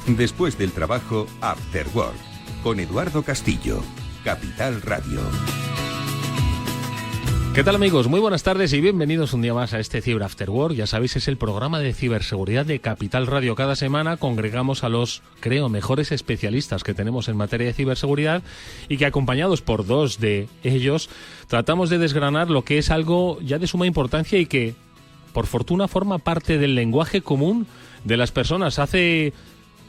Después del trabajo, After Work, con Eduardo Castillo, Capital Radio. ¿Qué tal, amigos? Muy buenas tardes y bienvenidos un día más a este Cyber After Work. Ya sabéis, es el programa de ciberseguridad de Capital Radio. Cada semana congregamos a los, creo, mejores especialistas que tenemos en materia de ciberseguridad y que, acompañados por dos de ellos, tratamos de desgranar lo que es algo ya de suma importancia y que, por fortuna, forma parte del lenguaje común de las personas. Hace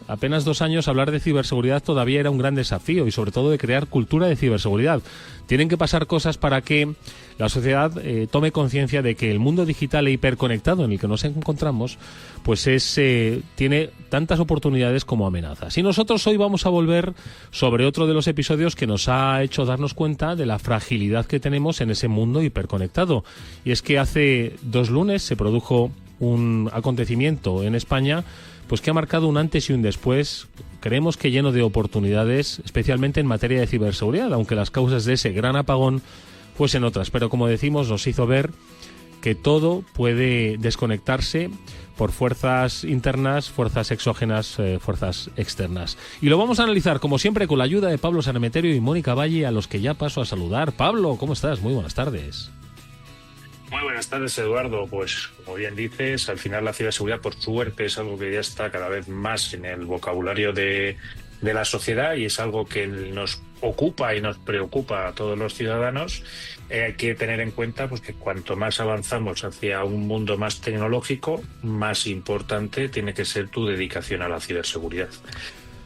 apenas 2 años hablar de ciberseguridad todavía era un gran desafío y sobre todo de crear cultura de ciberseguridad. Tienen que pasar cosas para que la sociedad tome conciencia de que el mundo digital e hiperconectado en el que nos encontramos pues tiene tantas oportunidades como amenazas. Y nosotros hoy vamos a volver sobre otro de los episodios que nos ha hecho darnos cuenta de la fragilidad que tenemos en ese mundo hiperconectado. Y es que hace 2 lunes se produjo un acontecimiento en España pues que ha marcado un antes y un después, creemos que lleno de oportunidades, especialmente en materia de ciberseguridad, aunque las causas de ese gran apagón fuesen otras. Pero como decimos, nos hizo ver que todo puede desconectarse por fuerzas internas, fuerzas exógenas, fuerzas externas. Y lo vamos a analizar, como siempre, con la ayuda de Pablo Sanemeterio y Mónica Valle, a los que ya paso a saludar. Pablo, ¿cómo estás? Muy buenas tardes. Muy buenas tardes, Eduardo. Pues, como bien dices, al final la ciberseguridad, por suerte, es algo que ya está cada vez más en el vocabulario de la sociedad y es algo que nos ocupa y nos preocupa a todos los ciudadanos. Hay que tener en cuenta pues que cuanto más avanzamos hacia un mundo más tecnológico, más importante tiene que ser tu dedicación a la ciberseguridad.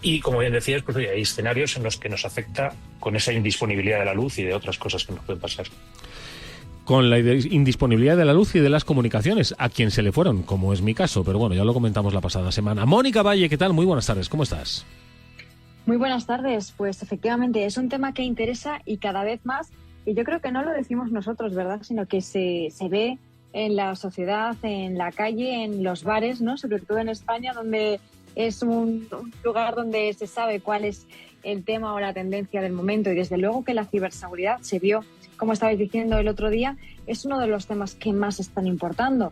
Y como bien decías, pues hay escenarios en los que nos afecta con esa indisponibilidad de la luz y de otras cosas que nos pueden pasar. Con la indisponibilidad de la luz y de las comunicaciones, a quien se le fueron, como es mi caso, pero bueno, ya lo comentamos la pasada semana. Mónica Valle, ¿qué tal? Muy buenas tardes, ¿cómo estás? Muy buenas tardes, pues efectivamente es un tema que interesa y cada vez más, y yo creo que no lo decimos nosotros, ¿verdad?, sino que se ve en la sociedad, en la calle, en los bares, ¿no?, sobre todo en España, donde es un lugar donde se sabe cuál es el tema o la tendencia del momento, y desde luego que la ciberseguridad se vio, como estabais diciendo el otro día, es uno de los temas que más están importando.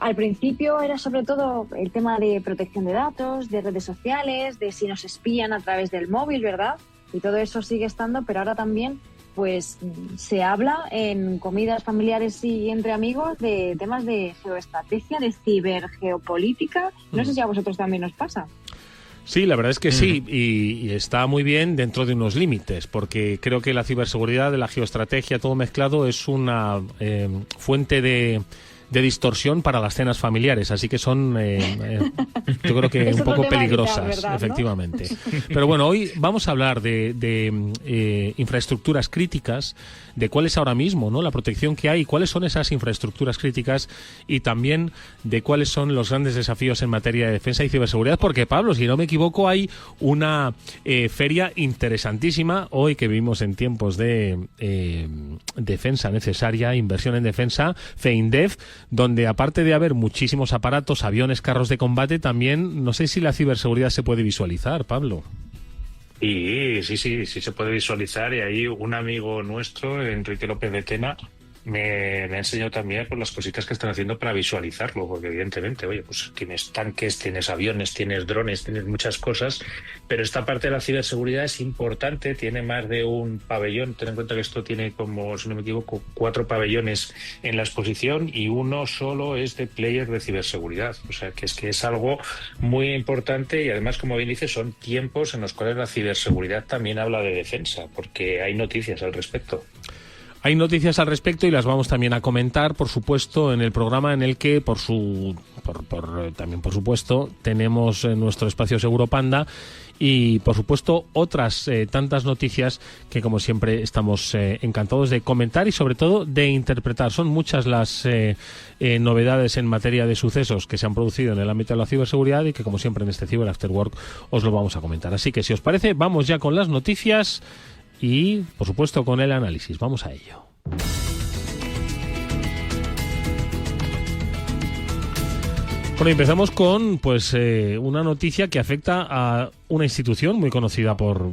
Al principio era sobre todo el tema de protección de datos, de redes sociales, de si nos espían a través del móvil, ¿verdad? Y todo eso sigue estando, pero ahora también pues se habla en comidas familiares y entre amigos de temas de geoestrategia, de cibergeopolítica. No sé si a vosotros también os pasa. Sí, la verdad es que sí, y está muy bien dentro de unos límites, porque creo que la ciberseguridad, la geoestrategia, todo mezclado, es una fuente de distorsión para las cenas familiares, así que son, yo creo que un poco peligrosas, ¿verdad, efectivamente. ¿No? Pero bueno, hoy vamos a hablar de infraestructuras críticas, de cuál es ahora mismo, ¿no?, la protección que hay, cuáles son esas infraestructuras críticas y también de cuáles son los grandes desafíos en materia de defensa y ciberseguridad, porque, Pablo, si no me equivoco, hay una feria interesantísima hoy que vivimos en tiempos de defensa necesaria, inversión en defensa, FEINDEF, donde aparte de haber muchísimos aparatos, aviones, carros de combate, también no sé si la ciberseguridad se puede visualizar, Pablo. Sí se puede visualizar, y ahí un amigo nuestro, Enrique López de Tena, me ha enseñado también pues, las cositas que están haciendo para visualizarlo, porque evidentemente, oye, pues tienes tanques, tienes aviones, tienes drones, tienes muchas cosas, pero esta parte de la ciberseguridad es importante, tiene más de un pabellón. Ten en cuenta que esto tiene como, si no me equivoco, 4 pabellones en la exposición y uno solo es de player de ciberseguridad, o sea que es algo muy importante, y además, como bien dice, son tiempos en los cuales la ciberseguridad también habla de defensa, porque hay noticias al respecto. Hay noticias al respecto y las vamos también a comentar, por supuesto, en el programa en el que, también por supuesto, tenemos nuestro espacio Seguro Panda y, por supuesto, otras tantas noticias que, como siempre, estamos encantados de comentar y, sobre todo, de interpretar. Son muchas las novedades en materia de sucesos que se han producido en el ámbito de la ciberseguridad y que, como siempre, en este Cyber After Work os lo vamos a comentar. Así que, si os parece, vamos ya con las noticias y, por supuesto, con el análisis. Vamos a ello. Bueno, empezamos con una noticia que afecta a una institución muy conocida por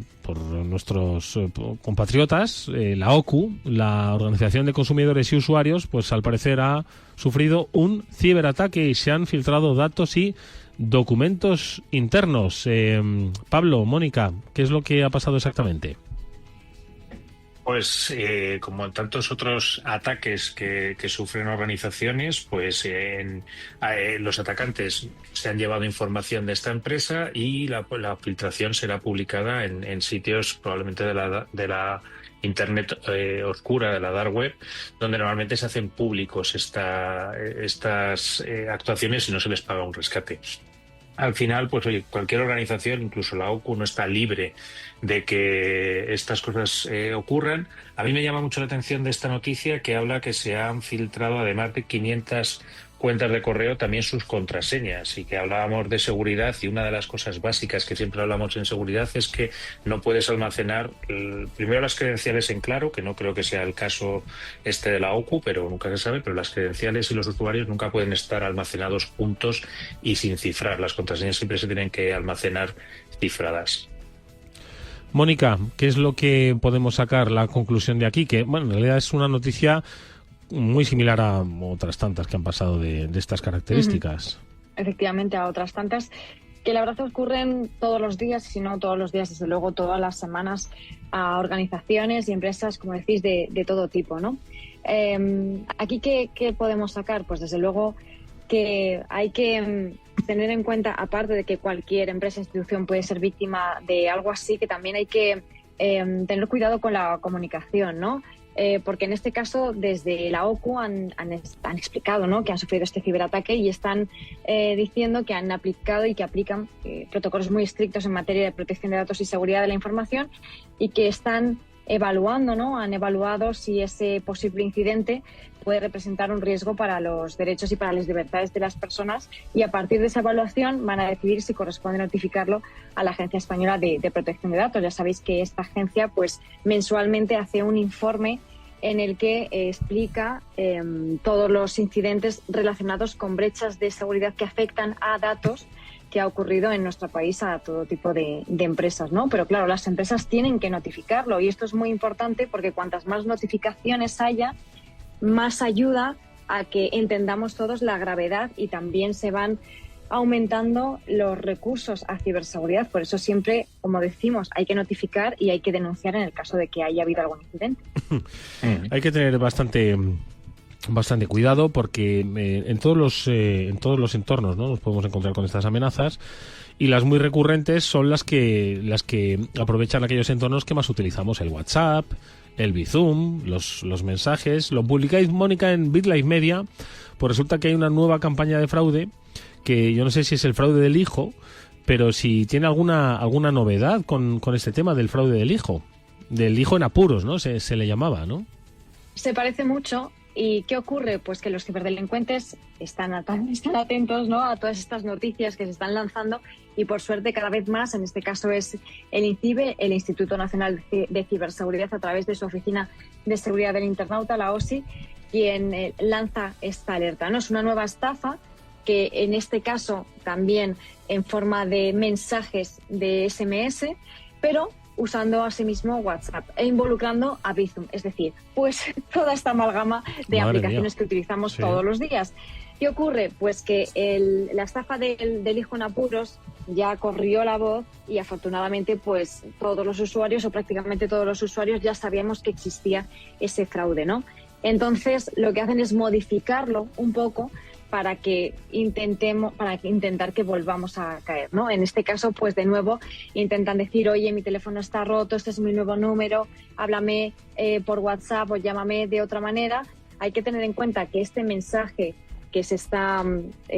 nuestros compatriotas, la OCU, la Organización de Consumidores y Usuarios, pues al parecer ha sufrido un ciberataque y se han filtrado datos y documentos internos. Pablo, Mónica, ¿qué es lo que ha pasado exactamente? Pues como en tantos otros ataques que sufren organizaciones, pues los atacantes se han llevado información de esta empresa y la filtración será publicada en sitios probablemente de la Internet oscura, de la dark web, donde normalmente se hacen públicos estas actuaciones y no se les paga un rescate. Al final, pues oye, cualquier organización, incluso la OCU, no está libre de que estas cosas ocurran. A mí me llama mucho la atención de esta noticia que habla que se han filtrado, además de 500 cuentas de correo, también sus contraseñas, y que hablábamos de seguridad, y una de las cosas básicas que siempre hablamos en seguridad es que no puedes almacenar primero las credenciales en claro, que no creo que sea el caso de la OCU, pero nunca se sabe, pero las credenciales y los usuarios nunca pueden estar almacenados juntos y sin cifrar. Las contraseñas siempre se tienen que almacenar cifradas. Mónica, ¿qué es lo que podemos sacar, la conclusión de aquí? Que, bueno, en realidad es una noticia muy similar a otras tantas que han pasado de estas características. Efectivamente, a otras tantas que la verdad ocurren todos los días, si no todos los días, desde luego todas las semanas, a organizaciones y empresas, como decís, de todo tipo, ¿no? Aquí, ¿qué podemos sacar? Pues desde luego que hay que tener en cuenta, aparte de que cualquier empresa o institución puede ser víctima de algo así, que también hay que tener cuidado con la comunicación, ¿no? Porque en este caso desde la OCU han explicado, ¿no?, que han sufrido este ciberataque y están diciendo que han aplicado y que aplican protocolos muy estrictos en materia de protección de datos y seguridad de la información, y que están evaluando, ¿no?, han evaluado si ese posible incidente puede representar un riesgo para los derechos y para las libertades de las personas, y a partir de esa evaluación van a decidir si corresponde notificarlo a la Agencia Española de Protección de Datos. Ya sabéis que esta agencia pues mensualmente hace un informe en el que explica todos los incidentes relacionados con brechas de seguridad que afectan a datos que ha ocurrido en nuestro país a todo tipo de empresas, ¿no? Pero claro, las empresas tienen que notificarlo, y esto es muy importante porque cuantas más notificaciones haya, más ayuda a que entendamos todos la gravedad, y también se van aumentando los recursos a ciberseguridad. Por eso siempre, como decimos, hay que notificar y hay que denunciar en el caso de que haya habido algún incidente. Hay que tener bastante cuidado, porque en todos los entornos, ¿no?, nos podemos encontrar con estas amenazas, y las muy recurrentes son las que aprovechan aquellos entornos que más utilizamos: el WhatsApp, el Bizum, los mensajes. Lo publicáis, Mónica, en BitLife Media. Pues resulta que hay una nueva campaña de fraude, que yo no sé si es el fraude del hijo, pero si tiene alguna novedad con este tema del fraude del hijo en apuros, ¿no? Se le llamaba, ¿no? Se parece mucho. ¿Y qué ocurre? Pues que los ciberdelincuentes están atentos, ¿no?, a todas estas noticias que se están lanzando, y por suerte cada vez más. En este caso es el INCIBE, el Instituto Nacional de Ciberseguridad, a través de su Oficina de Seguridad del Internauta, la OSI, quien lanza esta alerta, ¿no? Es una nueva estafa que en este caso también en forma de mensajes de SMS, pero usando asimismo WhatsApp e involucrando a Bizum, es decir, pues toda esta amalgama de aplicaciones que utilizamos todos los días. ¿Qué ocurre? Pues que la estafa del hijo en apuros ya corrió la voz, y afortunadamente pues todos los usuarios, o prácticamente todos los usuarios, ya sabíamos que existía ese fraude, ¿no? Entonces lo que hacen es modificarlo un poco para intentar que volvamos a caer, ¿no? En este caso, pues de nuevo intentan decir: oye, mi teléfono está roto, este es mi nuevo número, háblame por WhatsApp o llámame de otra manera. Hay que tener en cuenta que este mensaje que se está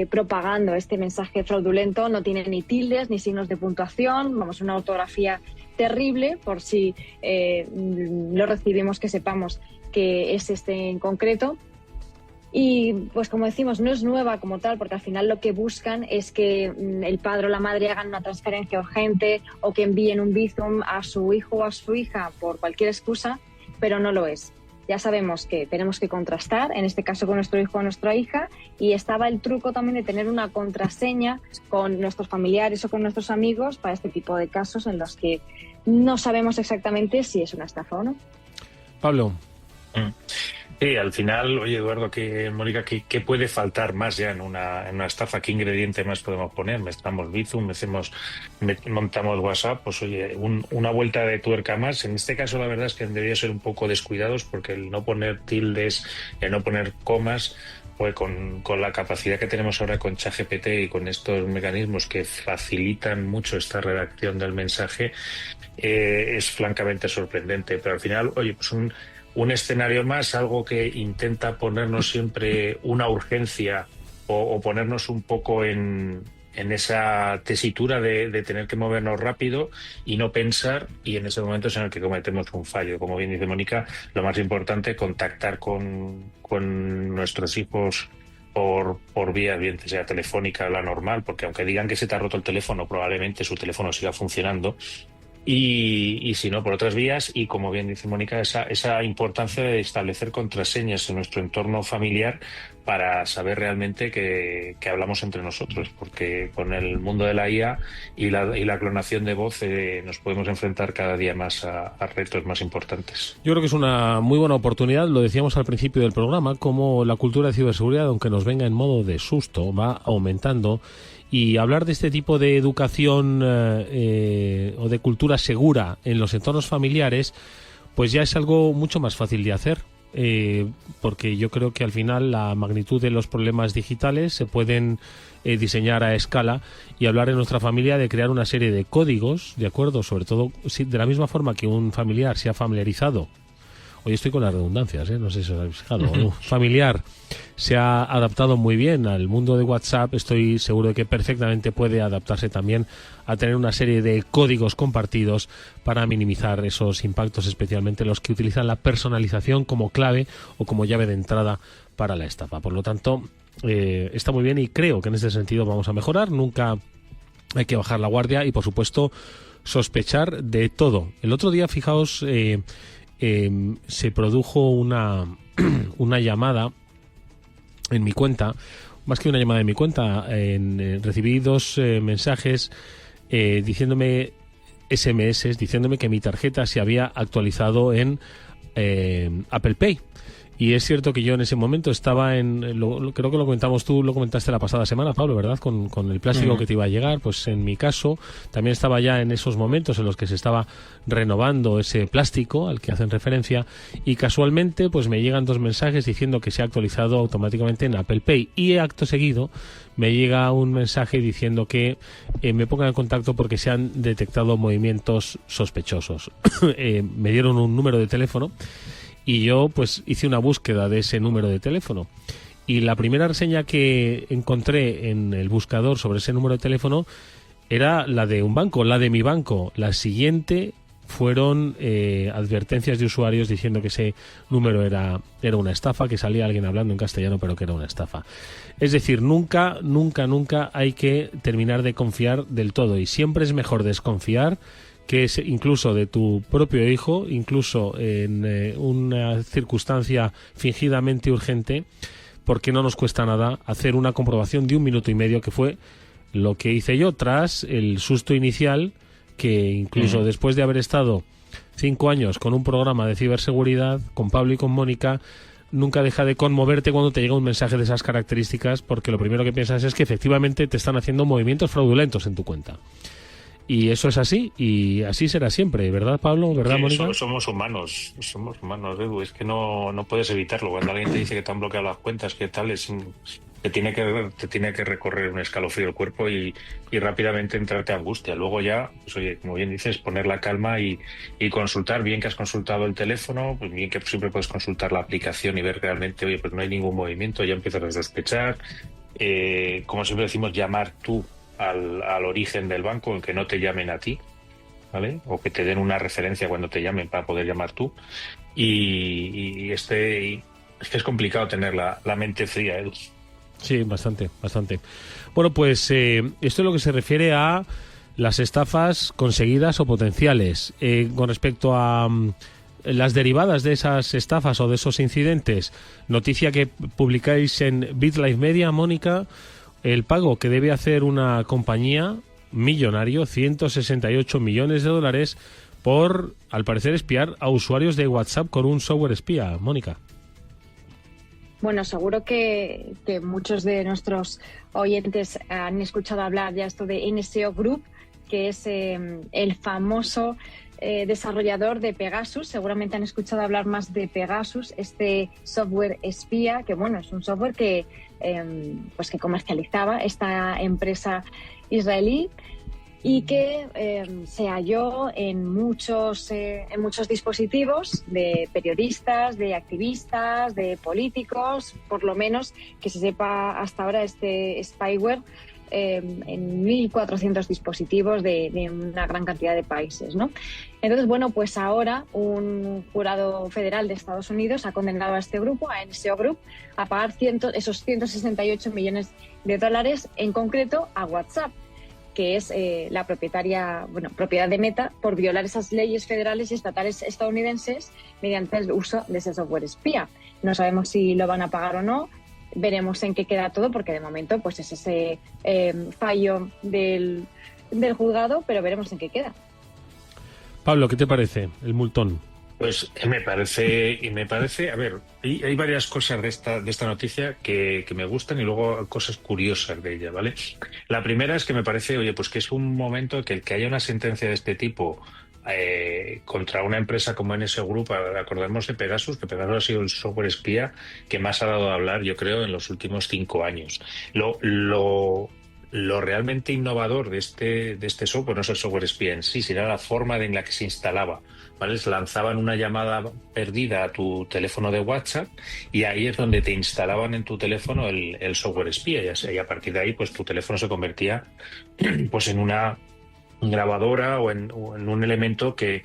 propagando, este mensaje fraudulento, no tiene ni tildes ni signos de puntuación, vamos, una ortografía terrible. Por si lo recibimos, que sepamos que es este en concreto. Y pues como decimos, no es nueva como tal, porque al final lo que buscan es que el padre o la madre hagan una transferencia urgente, o que envíen un Bizum a su hijo o a su hija por cualquier excusa, pero no lo es. Ya sabemos que tenemos que contrastar, en este caso con nuestro hijo o nuestra hija, y estaba el truco también de tener una contraseña con nuestros familiares o con nuestros amigos para este tipo de casos en los que no sabemos exactamente si es una estafa o no. Pablo. Sí, al final, oye Eduardo, Mónica, ¿qué puede faltar más ya en una estafa? ¿Qué ingrediente más podemos poner? Mezclamos Bizum, montamos WhatsApp, pues oye, una vuelta de tuerca más. En este caso la verdad es que debería ser un poco descuidados porque el no poner tildes, el no poner comas, pues con la capacidad que tenemos ahora con ChatGPT y con estos mecanismos que facilitan mucho esta redacción del mensaje, es francamente sorprendente. Pero al final, oye, pues un escenario más, algo que intenta ponernos siempre una urgencia o ponernos un poco en esa tesitura de tener que movernos rápido y no pensar, y en ese momento es en el que cometemos un fallo. Como bien dice Mónica, lo más importante, contactar con nuestros hijos por vía, bien sea telefónica o la normal, porque aunque digan que se te ha roto el teléfono, probablemente su teléfono siga funcionando. Y si no, por otras vías, y como bien dice Mónica, esa importancia de establecer contraseñas en nuestro entorno familiar para saber realmente que hablamos entre nosotros, porque con el mundo de la IA y la clonación de voz nos podemos enfrentar cada día más a retos más importantes. Yo creo que es una muy buena oportunidad, lo decíamos al principio del programa, como la cultura de ciberseguridad, aunque nos venga en modo de susto, va aumentando. Y hablar de este tipo de educación o de cultura segura en los entornos familiares, pues ya es algo mucho más fácil de hacer, porque yo creo que al final la magnitud de los problemas digitales se pueden diseñar a escala, y hablar en nuestra familia de crear una serie de códigos, ¿de acuerdo? Sobre todo, de la misma forma que un familiar se ha familiarizado. Hoy estoy con las redundancias, no sé si os habéis fijado. Un familiar se ha adaptado muy bien al mundo de WhatsApp. Estoy seguro de que perfectamente puede adaptarse también a tener una serie de códigos compartidos para minimizar esos impactos, especialmente los que utilizan la personalización como clave o como llave de entrada para la estafa. Por lo tanto, está muy bien, y creo que en este sentido vamos a mejorar. Nunca hay que bajar la guardia y, por supuesto, sospechar de todo. El otro día, fijaos, se produjo una llamada en mi cuenta, más que una llamada en mi cuenta, recibí dos mensajes diciéndome, SMS, diciéndome que mi tarjeta se había actualizado en Apple Pay. Y es cierto que yo en ese momento estaba creo que lo comentamos tú, lo comentaste la pasada semana, Pablo, ¿verdad? Con el plástico que te iba a llegar. Pues en mi caso también estaba ya en esos momentos en los que se estaba renovando ese plástico al que hacen referencia, y casualmente pues me llegan dos mensajes diciendo que se ha actualizado automáticamente en Apple Pay, y acto seguido me llega un mensaje diciendo que me ponga en contacto porque se han detectado movimientos sospechosos. Me dieron un número de teléfono y yo pues hice una búsqueda de ese número de teléfono, y la primera reseña que encontré en el buscador sobre ese número de teléfono era la de un banco, la de mi banco. La siguiente fueron advertencias de usuarios diciendo que ese número era una estafa, que salía alguien hablando en castellano pero que era una estafa. Es decir, nunca hay que terminar de confiar del todo, y siempre es mejor desconfiar, que es incluso de tu propio hijo, incluso en una circunstancia fingidamente urgente, porque no nos cuesta nada hacer una comprobación de 1 minuto y medio, que fue lo que hice yo tras el susto inicial, que incluso después de haber estado 5 años con un programa de ciberseguridad, con Pablo y con Mónica, nunca deja de conmoverte cuando te llega un mensaje de esas características, porque lo primero que piensas es que efectivamente te están haciendo movimientos fraudulentos en tu cuenta. Y eso es así, y así será siempre, ¿verdad, Pablo? ¿Verdad, Mónica? Somos humanos, Edu, es que no puedes evitarlo. Cuando alguien te dice que te han bloqueado las cuentas, que tal, te tiene que recorrer un escalofrío el cuerpo y rápidamente entrarte a angustia. Luego ya, pues oye, como bien dices, poner la calma y consultar, bien que has consultado el teléfono, pues bien que siempre puedes consultar la aplicación y ver realmente, oye, pues no hay ningún movimiento, ya empiezas a sospechar. Como siempre decimos, llamar tú al origen del banco, en que no te llamen a ti, ¿vale? O que te den una referencia cuando te llamen para poder llamar tú. Y es que es complicado tener la mente fría, Edu. Sí, bastante. Bueno, pues esto es lo que se refiere a las estafas conseguidas o potenciales. Con respecto a las derivadas de esas estafas o de esos incidentes, noticia que publicáis en BitLife Media, Mónica: el pago que debe hacer una compañía millonario, $168 millones, por, al parecer, espiar a usuarios de WhatsApp con un software espía. Mónica. Bueno, seguro que muchos de nuestros oyentes han escuchado hablar ya esto de NSO Group, que es el famoso desarrollador de Pegasus. Seguramente han escuchado hablar más de Pegasus, este software espía, que bueno, es un software que comercializaba esta empresa israelí y que se halló en muchos dispositivos de periodistas, de activistas, de políticos, por lo menos que se sepa hasta ahora este spyware en 1.400 dispositivos de una gran cantidad de países, ¿no? Entonces, bueno, pues ahora un jurado federal de Estados Unidos ha condenado a este grupo, a NSO Group, a pagar esos 168 millones de dólares, en concreto a WhatsApp, que es la propiedad de Meta, por violar esas leyes federales y estatales estadounidenses mediante el uso de ese software espía. No sabemos si lo van a pagar o no. Veremos en qué queda todo, porque de momento pues es ese fallo del juzgado, pero veremos en qué queda. Pablo, ¿qué te parece el multón? Pues me parece, a ver, hay varias cosas de esta noticia que me gustan y luego cosas curiosas de ella, ¿vale? La primera es que me parece, oye, pues que es un momento que el que haya una sentencia de este tipo contra una empresa como NSO Group. Acordemos de Pegasus, que Pegasus ha sido el software espía que más ha dado a hablar, yo creo, en los últimos 5 años. Lo realmente innovador de este software no es el software espía en sí, sino la forma en la que se instalaba, ¿vale? Lanzaban una llamada perdida a tu teléfono de WhatsApp y ahí es donde te instalaban en tu teléfono el software espía, y a partir de ahí pues tu teléfono se convertía pues en una grabadora o en un elemento que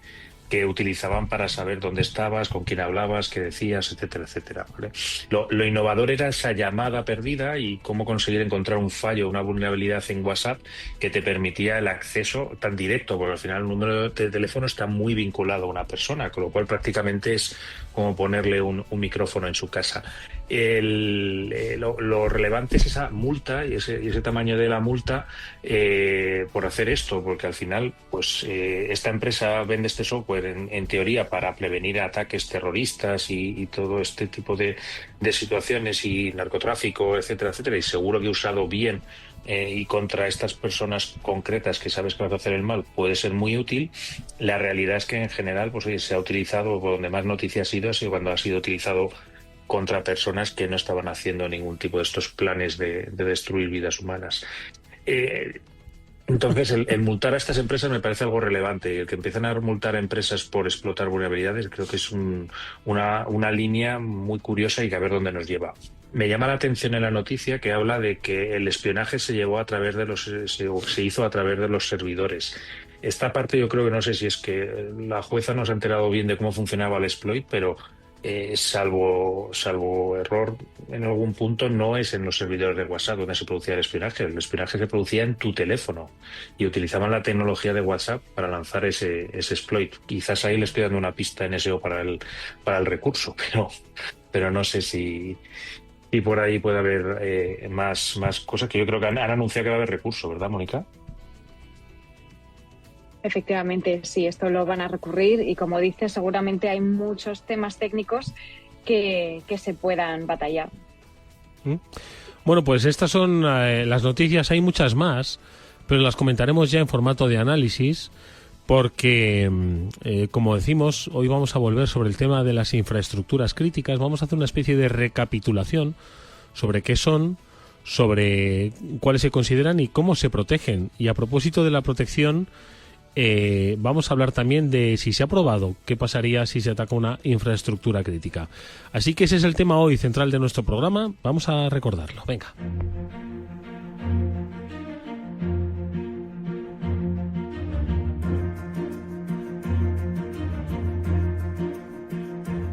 utilizaban para saber dónde estabas, con quién hablabas, qué decías, etcétera, etcétera, ¿vale? Lo innovador era esa llamada perdida y cómo conseguir encontrar un fallo, una vulnerabilidad en WhatsApp que te permitía el acceso tan directo, porque al final el número de teléfono está muy vinculado a una persona, con lo cual prácticamente es como ponerle un micrófono en su casa. Lo relevante es esa multa y ese tamaño de la multa por hacer esto, porque al final pues esta empresa vende este software en teoría para prevenir ataques terroristas y todo este tipo de situaciones y narcotráfico, etcétera, etcétera, y seguro que usado bien y contra estas personas concretas que sabes que vas a hacer el mal puede ser muy útil. La realidad es que en general pues, oye, se ha utilizado, por donde más noticias ha sido cuando ha sido utilizado contra personas que no estaban haciendo ningún tipo de estos planes de destruir vidas humanas. Entonces, el multar a estas empresas me parece algo relevante. El que empiezan a multar a empresas por explotar vulnerabilidades creo que es una línea muy curiosa y que a ver dónde nos lleva. Me llama la atención en la noticia que habla de que el espionaje se hizo a través de los servidores. Esta parte yo creo que no sé si es que la jueza no se ha enterado bien de cómo funcionaba el exploit, pero salvo error en algún punto, no es en los servidores de WhatsApp donde se producía el espionaje. El espionaje se producía en tu teléfono y utilizaban la tecnología de WhatsApp para lanzar ese exploit. Quizás ahí le estoy dando una pista en SEO para el recurso, pero no sé si por ahí puede haber más cosas, que yo creo que han anunciado que va a haber recurso, ¿verdad, Mónica? Efectivamente, sí, esto lo van a recurrir y, como dices, seguramente hay muchos temas técnicos que se puedan batallar. Bueno, pues estas son las noticias. Hay muchas más, pero las comentaremos ya en formato de análisis porque, como decimos, hoy vamos a volver sobre el tema de las infraestructuras críticas. Vamos a hacer una especie de recapitulación sobre qué son, sobre cuáles se consideran y cómo se protegen. Y a propósito de la protección, vamos a hablar también de si se ha probado qué pasaría si se ataca una infraestructura crítica. Así que ese es el tema hoy central de nuestro programa. Vamos a recordarlo. Venga.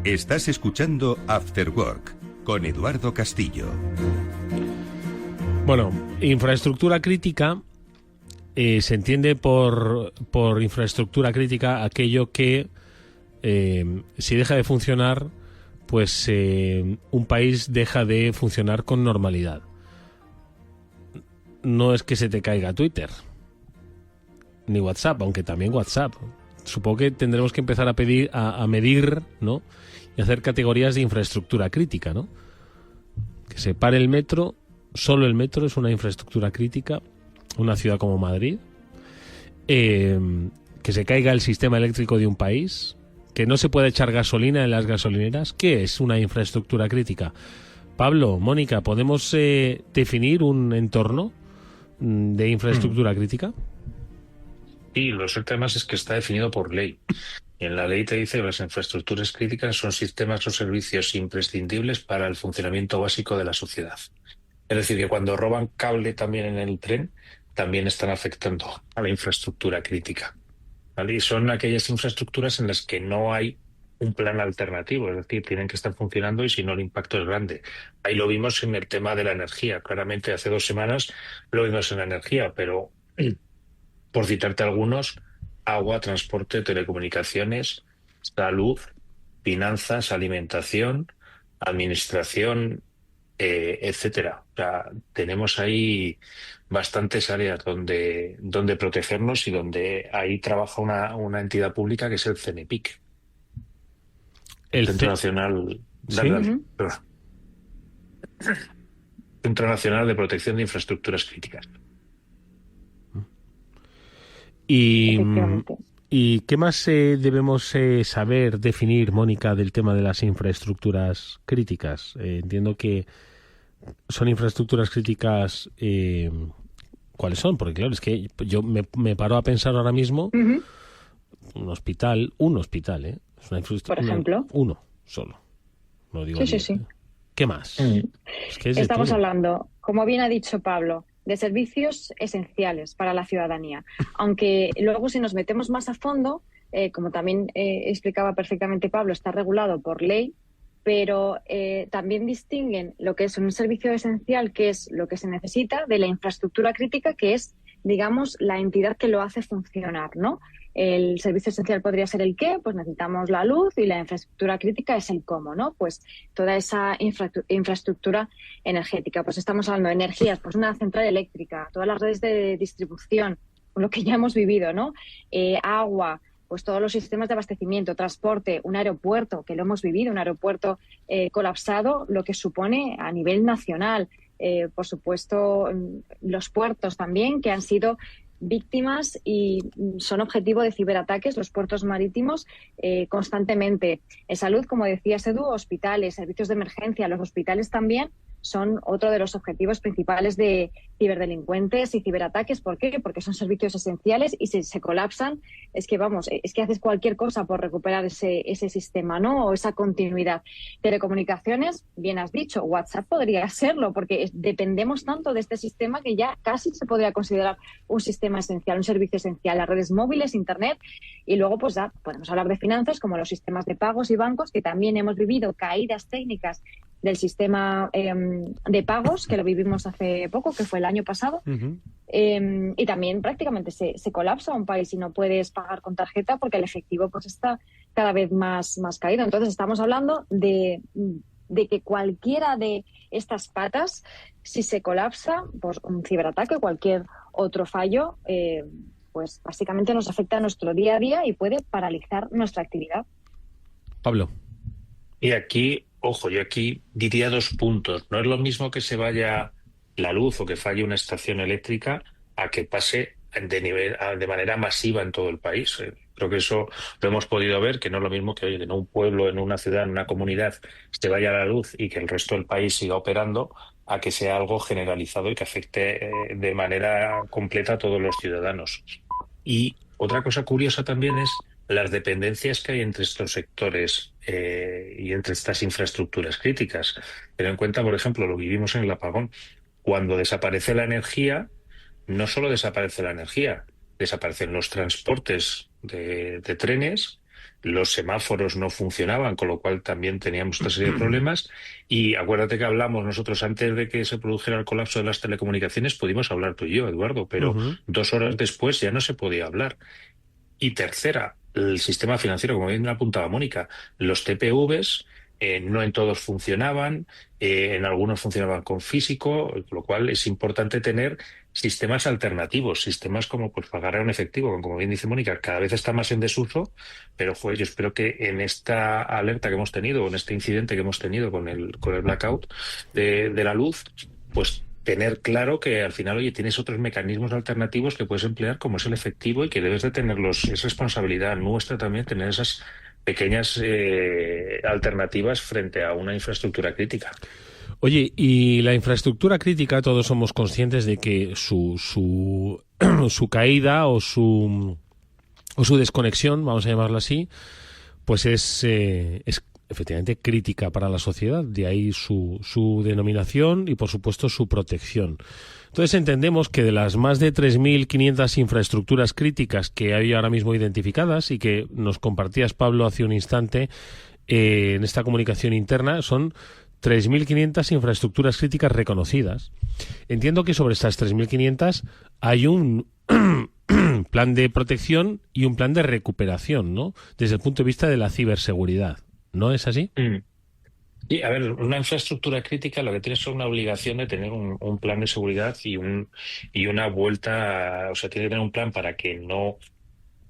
Estás escuchando After Work con Eduardo Castillo. Bueno, infraestructura crítica. Se entiende por infraestructura crítica aquello que si deja de funcionar, pues un país deja de funcionar con normalidad. No es que se te caiga Twitter ni WhatsApp, aunque también WhatsApp. Supongo que tendremos que empezar a medir, ¿no? Y hacer categorías de infraestructura crítica, ¿no? que se pare el metro, solo el metro es una infraestructura crítica, una ciudad como Madrid, que se caiga el sistema eléctrico de un país, que no se pueda echar gasolina en las gasolineras. ¿Qué es una infraestructura crítica? Pablo, Mónica, ¿podemos definir un entorno de infraestructura crítica? Y lo cierto además es que está definido por ley. Y en la ley te dice que las infraestructuras críticas son sistemas o servicios imprescindibles para el funcionamiento básico de la sociedad. Es decir, que cuando roban cable también en el tren, también están afectando a la infraestructura crítica, ¿vale? Y son aquellas infraestructuras en las que no hay un plan alternativo, es decir, tienen que estar funcionando y si no el impacto es grande. Ahí lo vimos en el tema de la energía. Claramente hace 2 semanas lo vimos en la energía, pero por citarte algunos, agua, transporte, telecomunicaciones, salud, finanzas, alimentación, administración, etcétera. O sea, tenemos ahí bastantes áreas donde protegernos y donde ahí trabaja una entidad pública que es el CENEPIC, Centro Nacional, ¿Sí? perdón. Centro Nacional de Protección de Infraestructuras Críticas. Efectivamente. ¿Y qué más debemos saber, definir, Mónica, del tema de las infraestructuras críticas? Entiendo que son infraestructuras críticas. ¿Cuáles son? Porque claro, es que yo me paro a pensar ahora mismo un hospital, es una infraestructura, Por ejemplo. uno solo. No digo Sí. ¿Qué más? Es que es de Estamos todo. hablando, como bien ha dicho Pablo, de servicios esenciales para la ciudadanía. Aunque luego si nos metemos más a fondo, como también explicaba perfectamente Pablo, está regulado por ley, pero también distinguen lo que es un servicio esencial, que es lo que se necesita, de la infraestructura crítica, que es, digamos, la entidad que lo hace funcionar, ¿no? El servicio esencial podría ser el qué, pues necesitamos la luz, y la infraestructura crítica es el cómo, ¿no? Pues toda esa infraestructura energética. Pues estamos hablando de energías, pues una central eléctrica, todas las redes de distribución, lo que ya hemos vivido, ¿no? Agua, pues todos los sistemas de abastecimiento, transporte, un aeropuerto, que lo hemos vivido, un aeropuerto colapsado, lo que supone a nivel nacional. Por supuesto, los puertos también, que han sido víctimas y son objetivo de ciberataques, los puertos marítimos, constantemente. En salud, como decía Edu, hospitales, servicios de emergencia, los hospitales también son otro de los objetivos principales de ciberdelincuentes y ciberataques. ¿Por qué? Porque son servicios esenciales y si se colapsan, es que haces cualquier cosa por recuperar ese sistema, ¿no? O esa continuidad. Telecomunicaciones, bien has dicho, WhatsApp podría serlo, porque dependemos tanto de este sistema que ya casi se podría considerar un sistema esencial, un servicio esencial. Las redes móviles, Internet, y luego pues ya podemos hablar de finanzas, como los sistemas de pagos y bancos, que también hemos vivido caídas técnicas del sistema de pagos, que lo vivimos hace poco, que fue el año pasado. Y también prácticamente se colapsa un país y no puedes pagar con tarjeta porque el efectivo pues está cada vez más caído. Entonces estamos hablando de que cualquiera de estas patas, si se colapsa, pues un ciberataque o cualquier otro fallo, pues básicamente nos afecta a nuestro día a día y puede paralizar nuestra actividad. Pablo. Y aquí, ojo, yo aquí diría 2 puntos. No es lo mismo que se vaya la luz o que falle una estación eléctrica a que pase de manera masiva en todo el país. Creo que eso lo hemos podido ver, que no es lo mismo que, oye, que en un pueblo, en una ciudad, en una comunidad se vaya la luz y que el resto del país siga operando, a que sea algo generalizado y que afecte de manera completa a todos los ciudadanos. Y otra cosa curiosa también es las dependencias que hay entre estos sectores y entre estas infraestructuras críticas. Ten en cuenta, por ejemplo, lo vivimos en el apagón. Cuando desaparece la energía, no solo desaparece la energía, desaparecen los transportes de trenes, los semáforos no funcionaban, con lo cual también teníamos otra serie de problemas. Y acuérdate que hablamos nosotros antes de que se produjera el colapso de las telecomunicaciones, pudimos hablar tú y yo, Eduardo, pero 2 horas después ya no se podía hablar. Y tercera, el sistema financiero, como bien apuntaba Mónica, los TPVs no en todos funcionaban, en algunos funcionaban con físico, lo cual es importante tener sistemas alternativos, sistemas como pues pagar en efectivo, como bien dice Mónica, cada vez está más en desuso, pero yo espero que en esta alerta que hemos tenido, o en este incidente que hemos tenido con el blackout de la luz, pues tener claro que al final, oye, tienes otros mecanismos alternativos que puedes emplear, como es el efectivo, y que debes de tenerlos. Es responsabilidad nuestra también tener esas pequeñas alternativas frente a una infraestructura crítica. Oye, y la infraestructura crítica, todos somos conscientes de que su caída o su desconexión, vamos a llamarlo así, pues es efectivamente crítica para la sociedad, de ahí su denominación y por supuesto su protección. Entonces entendemos que de las más de 3.500 infraestructuras críticas que hay ahora mismo identificadas y que nos compartías, Pablo, hace un instante en esta comunicación interna, son 3.500 infraestructuras críticas reconocidas. Entiendo que sobre estas 3.500 hay un plan de protección y un plan de recuperación, ¿no? Desde el punto de vista de la ciberseguridad. ¿No es así? Sí, a ver, una infraestructura crítica lo que tiene es una obligación de tener un plan de seguridad y una vuelta, o sea, tiene que tener un plan para que no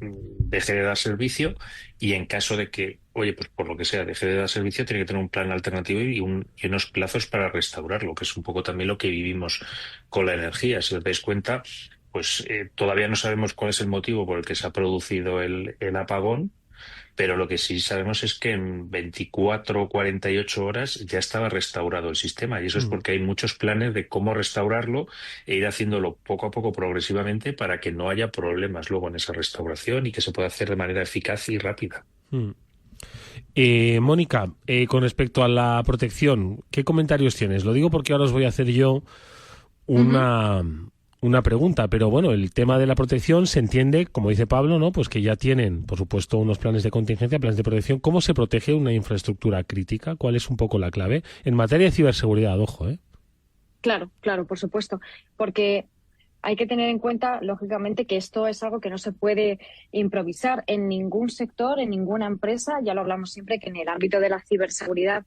deje de dar servicio, y en caso de que, oye, pues por lo que sea, deje de dar servicio, tiene que tener un plan alternativo y unos plazos para restaurarlo, que es un poco también lo que vivimos con la energía. Si os dais cuenta, pues todavía no sabemos cuál es el motivo por el que se ha producido el apagón, pero lo que sí sabemos es que en 24 o 48 horas ya estaba restaurado el sistema, y eso es porque hay muchos planes de cómo restaurarlo e ir haciéndolo poco a poco, progresivamente, para que no haya problemas luego en esa restauración y que se pueda hacer de manera eficaz y rápida. Mónica, con respecto a la protección, ¿qué comentarios tienes? Lo digo porque ahora os voy a hacer yo una pregunta, pero bueno, el tema de la protección se entiende, como dice Pablo, ¿no? Pues que ya tienen, por supuesto, unos planes de contingencia, planes de protección. ¿Cómo se protege una infraestructura crítica? ¿Cuál es un poco la clave? En materia de ciberseguridad, ojo, ¿eh? Claro, por supuesto, porque hay que tener en cuenta, lógicamente, que esto es algo que no se puede improvisar en ningún sector, en ninguna empresa. Ya lo hablamos siempre, que en el ámbito de la ciberseguridad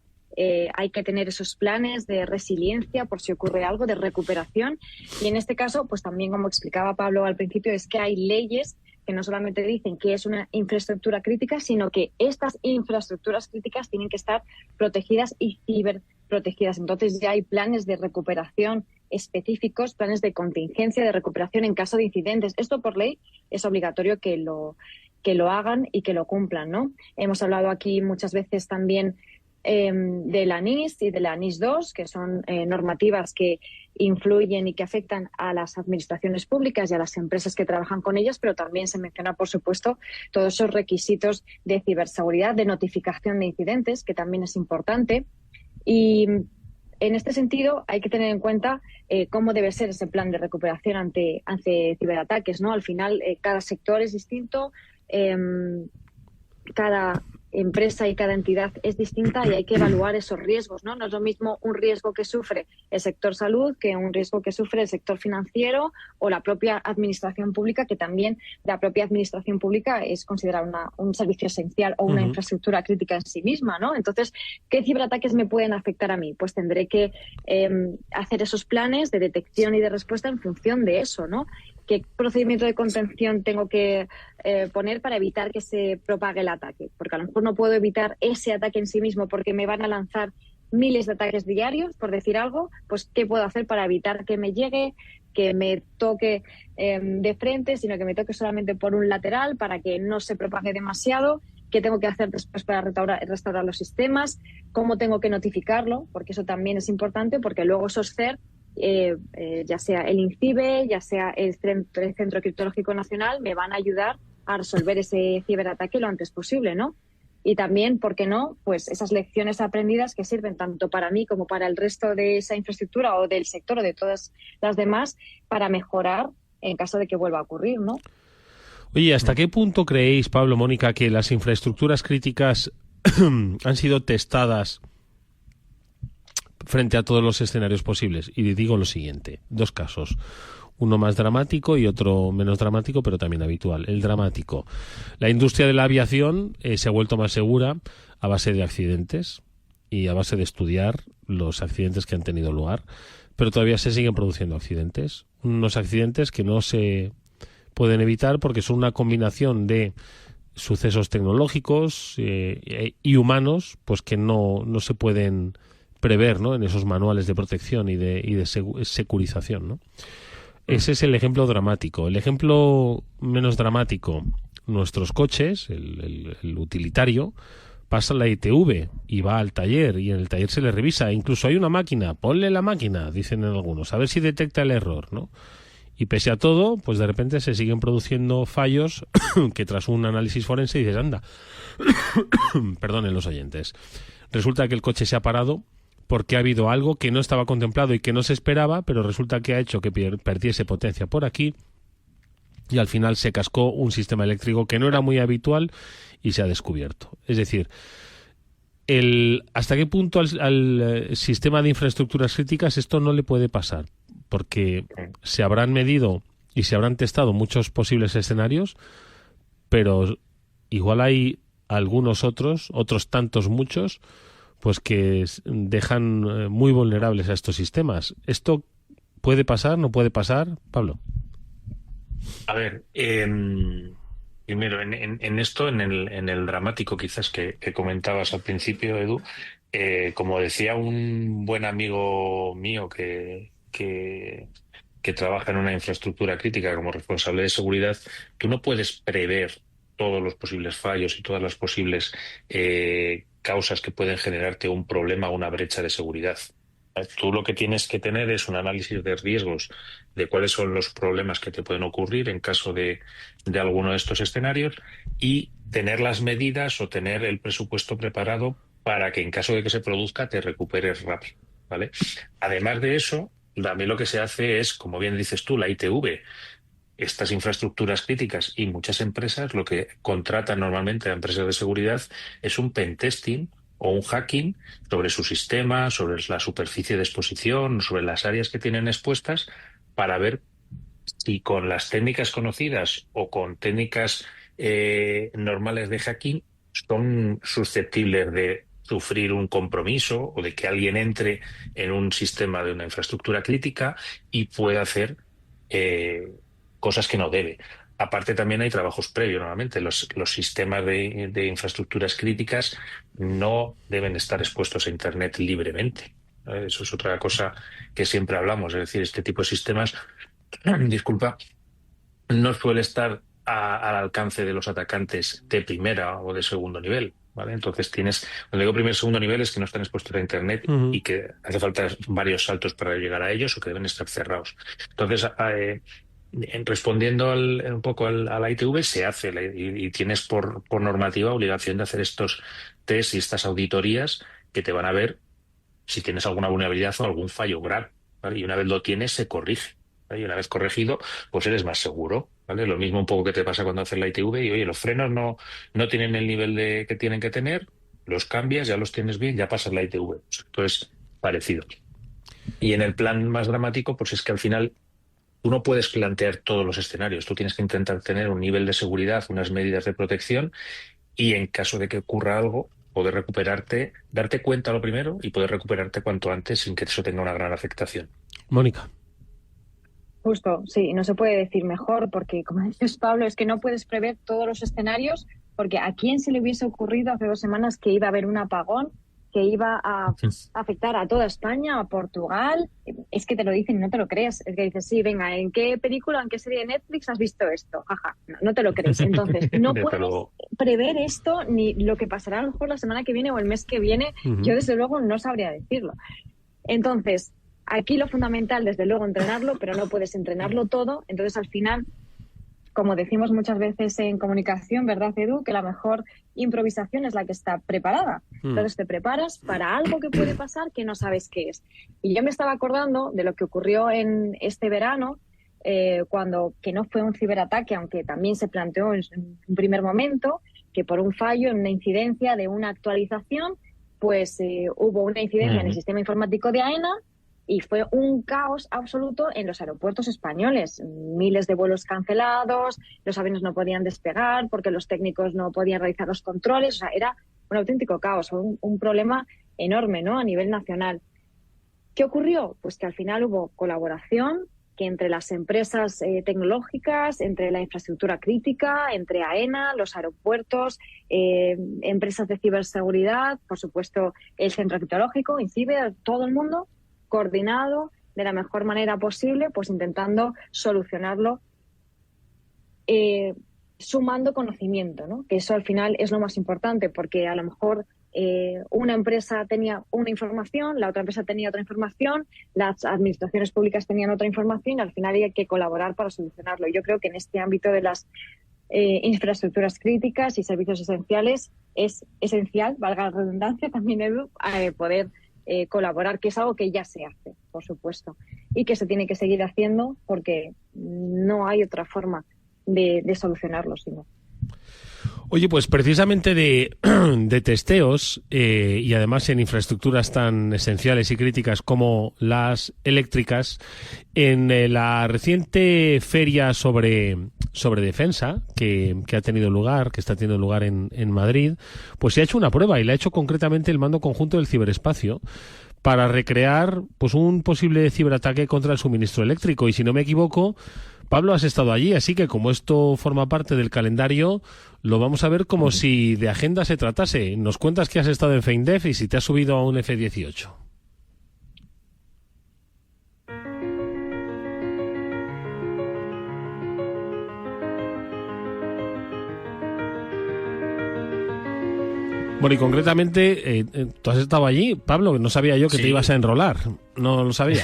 hay que tener esos planes de resiliencia por si ocurre algo, de recuperación. Y en este caso, pues también, como explicaba Pablo al principio, es que hay leyes que no solamente dicen que es una infraestructura crítica, sino que estas infraestructuras críticas tienen que estar protegidas y ciberprotegidas. Entonces ya hay planes de recuperación específicos, planes de contingencia, de recuperación en caso de incidentes. Esto por ley es obligatorio que lo hagan y que lo cumplan, ¿no? Hemos hablado aquí muchas veces también de la NIS y de la NIS 2, que son normativas que influyen y que afectan a las administraciones públicas y a las empresas que trabajan con ellas, pero también se menciona, por supuesto, todos esos requisitos de ciberseguridad, de notificación de incidentes, que también es importante. Y en este sentido hay que tener en cuenta cómo debe ser ese plan de recuperación ante ciberataques, ¿no? Al final, cada sector es distinto, cada empresa y cada entidad es distinta, y hay que evaluar esos riesgos, ¿no? No es lo mismo un riesgo que sufre el sector salud que un riesgo que sufre el sector financiero o la propia administración pública, que también la propia administración pública es considerada un servicio esencial o una infraestructura crítica en sí misma, ¿no? Entonces, ¿qué ciberataques me pueden afectar a mí? Pues tendré que hacer esos planes de detección y de respuesta en función de eso, ¿no? ¿Qué procedimiento de contención tengo que poner para evitar que se propague el ataque? Porque a lo mejor no puedo evitar ese ataque en sí mismo porque me van a lanzar miles de ataques diarios, por decir algo. Pues, ¿qué puedo hacer para evitar que me llegue, que me toque de frente, sino que me toque solamente por un lateral, para que no se propague demasiado? ¿Qué tengo que hacer después para restaurar los sistemas? ¿Cómo tengo que notificarlo? Porque eso también es importante, porque luego esos CER, ya sea el INCIBE, ya sea el Centro Criptológico Nacional, me van a ayudar a resolver ese ciberataque lo antes posible, ¿no? Y también, ¿por qué no?, pues esas lecciones aprendidas que sirven tanto para mí como para el resto de esa infraestructura o del sector o de todas las demás, para mejorar en caso de que vuelva a ocurrir, ¿no? Oye, ¿hasta qué punto creéis, Pablo, Mónica, que las infraestructuras críticas han sido testadas frente a todos los escenarios posibles? Y digo lo siguiente, dos casos, uno más dramático y otro menos dramático, pero también habitual. El dramático: la industria de la aviación se ha vuelto más segura a base de accidentes. y a base de estudiar los accidentes que han tenido lugar, pero todavía se siguen produciendo accidentes. Unos accidentes que no se pueden evitar porque son una combinación de sucesos tecnológicos y humanos, pues que no se pueden prever, ¿no?, en esos manuales de protección y de securización, ¿no? Ese es el ejemplo dramático. El ejemplo menos dramático, nuestros coches, el utilitario, pasa la ITV y va al taller, y en el taller se le revisa. Incluso hay una máquina, ponle la máquina, dicen en algunos, a ver si detecta el error, ¿no? Y pese a todo, pues de repente se siguen produciendo fallos que tras un análisis forense dices, anda, perdonen los oyentes, resulta que el coche se ha parado porque ha habido algo que no estaba contemplado y que no se esperaba, pero resulta que ha hecho que perdiese potencia por aquí, y al final se cascó un sistema eléctrico que no era muy habitual y se ha descubierto. Es decir, ¿hasta qué punto al sistema de infraestructuras críticas esto no le puede pasar? Porque se habrán medido y se habrán testado muchos posibles escenarios, pero igual hay algunos otros tantos muchos, pues que dejan muy vulnerables a estos sistemas. ¿Esto puede pasar, no puede pasar, Pablo? A ver, primero, en esto, en el dramático quizás que comentabas al principio, Edu, como decía un buen amigo mío que trabaja en una infraestructura crítica como responsable de seguridad, tú no puedes prever todos los posibles fallos y todas las posibles causas que pueden generarte un problema o una brecha de seguridad. Tú lo que tienes que tener es un análisis de riesgos de cuáles son los problemas que te pueden ocurrir en caso de alguno de estos escenarios, y tener las medidas o tener el presupuesto preparado para que en caso de que se produzca te recuperes rápido, ¿vale? Además de eso, también lo que se hace es, como bien dices tú, la ITV, estas infraestructuras críticas y muchas empresas lo que contratan normalmente a empresas de seguridad es un pentesting o un hacking sobre su sistema, sobre la superficie de exposición, sobre las áreas que tienen expuestas, para ver si con las técnicas conocidas o con técnicas normales de hacking son susceptibles de sufrir un compromiso o de que alguien entre en un sistema de una infraestructura crítica y pueda hacer cosas que no debe. Aparte, también hay trabajos previos. Normalmente los sistemas de infraestructuras críticas no deben estar expuestos a Internet libremente. Eso es otra cosa que siempre hablamos. Es decir, este tipo de sistemas, disculpa, no suele estar al alcance de los atacantes de primera o de segundo nivel, ¿vale? Entonces cuando digo primer y segundo nivel, es que no están expuestos a Internet y que hace falta varios saltos para llegar a ellos o que deben estar cerrados. Entonces, respondiendo un poco a la ITV, se hace y tienes por normativa obligación de hacer estos test y estas auditorías que te van a ver si tienes alguna vulnerabilidad o algún fallo grave, ¿vale? Y una vez lo tienes, se corrige, ¿vale? Y una vez corregido, pues eres más seguro, ¿vale? Lo mismo un poco que te pasa cuando haces la ITV y, oye, los frenos no tienen el nivel que tienen que tener, los cambias, ya los tienes bien, ya pasas la ITV. Pues esto es parecido. Y en el plan más dramático, pues es que al final tú no puedes plantear todos los escenarios, tú tienes que intentar tener un nivel de seguridad, unas medidas de protección, y en caso de que ocurra algo, poder recuperarte, darte cuenta lo primero y poder recuperarte cuanto antes sin que eso tenga una gran afectación. Mónica. Justo, sí, no se puede decir mejor porque, como dices, Pablo, es que no puedes prever todos los escenarios, porque ¿a quién se le hubiese ocurrido hace 2 semanas que iba a haber un apagón, que iba a afectar a toda España, a Portugal? Es que te lo dicen y no te lo crees. Es que dices, sí, venga, ¿en qué película, en qué serie de Netflix has visto esto? Jaja, no te lo crees. Entonces, no puedes prever esto ni lo que pasará a lo mejor la semana que viene o el mes que viene. Yo, desde luego, no sabría decirlo. Entonces, aquí lo fundamental, desde luego, entrenarlo, pero no puedes entrenarlo todo. Entonces, al final, como decimos muchas veces en comunicación, ¿verdad, Edu? Que la mejor improvisación es la que está preparada. Entonces te preparas para algo que puede pasar que no sabes qué es. Y yo me estaba acordando de lo que ocurrió en este verano, que no fue un ciberataque, aunque también se planteó en un primer momento, que por un fallo en una incidencia de una actualización, pues hubo una incidencia en el sistema informático de AENA, y fue un caos absoluto en los aeropuertos españoles. Miles de vuelos cancelados, los aviones no podían despegar porque los técnicos no podían realizar los controles. O sea, era un auténtico caos, un problema enorme, ¿no? A nivel nacional. ¿Qué ocurrió? Pues que al final hubo colaboración, que entre las empresas tecnológicas, entre la infraestructura crítica, entre AENA, los aeropuertos, empresas de ciberseguridad, por supuesto el centro criptológico, INCIBE, todo el mundo coordinado de la mejor manera posible, pues intentando solucionarlo, sumando conocimiento, ¿no? Que eso al final es lo más importante, porque a lo mejor una empresa tenía una información, la otra empresa tenía otra información, las administraciones públicas tenían otra información y al final hay que colaborar para solucionarlo. Y yo creo que en este ámbito de las infraestructuras críticas y servicios esenciales es esencial, valga la redundancia también, Edu, poder colaborar, que es algo que ya se hace, por supuesto, y que se tiene que seguir haciendo porque no hay otra forma de solucionarlo, sino. Oye, pues precisamente de testeos y además en infraestructuras tan esenciales y críticas como las eléctricas, en la reciente feria sobre defensa que ha tenido lugar, que está teniendo lugar en Madrid, pues se ha hecho una prueba y la ha hecho concretamente el Mando Conjunto del Ciberespacio para recrear pues un posible ciberataque contra el suministro eléctrico. Y si no me equivoco, Pablo, has estado allí, así que como esto forma parte del calendario, lo vamos a ver como si de agenda se tratase. Nos cuentas que has estado en FeinDev y si te has subido a un F-18. Bueno, y concretamente, tú has estado allí, Pablo, que no sabía yo que Sí. te ibas a enrolar. No lo sabía.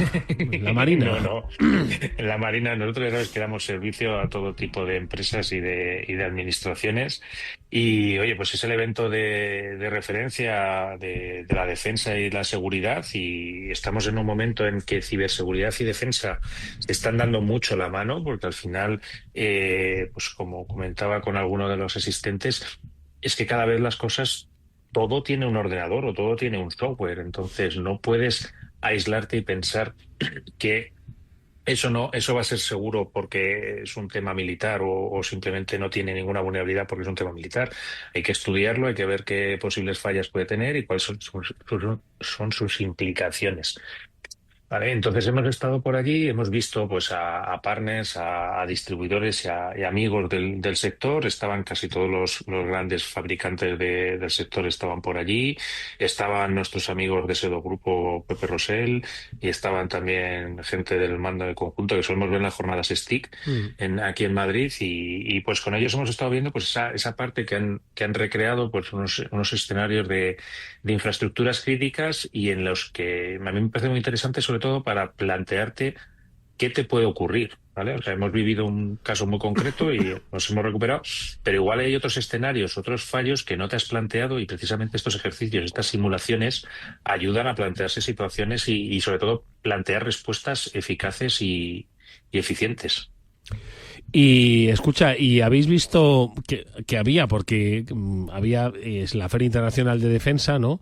La Marina. No. En la Marina nosotros ya sabes que damos servicio a todo tipo de empresas y de administraciones. Y oye, pues es el evento de referencia de la defensa y la seguridad. Y estamos en un momento en que ciberseguridad y defensa se están dando mucho la mano, porque al final, pues como comentaba con alguno de los asistentes, es que cada vez las cosas, todo tiene un ordenador o todo tiene un software. Entonces no puedes aislarte y pensar que eso va a ser seguro porque es un tema militar o simplemente no tiene ninguna vulnerabilidad porque es un tema militar. Hay que estudiarlo, hay que ver qué posibles fallas puede tener y cuáles son sus implicaciones. Vale, entonces hemos estado por allí, hemos visto pues a partners, a distribuidores y amigos del sector. Estaban casi todos los grandes fabricantes del sector estaban por allí. Estaban nuestros amigos de Sedo Grupo Pepe Rosell y estaban también gente del Mando del Conjunto que solemos ver en las jornadas STIC aquí en Madrid y pues con ellos hemos estado viendo pues esa parte que han recreado pues unos escenarios de infraestructuras críticas y en los que a mí me parece muy interesante, sobre todo para plantearte qué te puede ocurrir, ¿vale? O sea, hemos vivido un caso muy concreto y nos hemos recuperado, pero igual hay otros escenarios, otros fallos que no te has planteado y precisamente estos ejercicios, estas simulaciones ayudan a plantearse situaciones y sobre todo plantear respuestas eficaces y eficientes. Y escucha, ¿y habéis visto que había, porque había, es la Feria Internacional de Defensa, ¿no?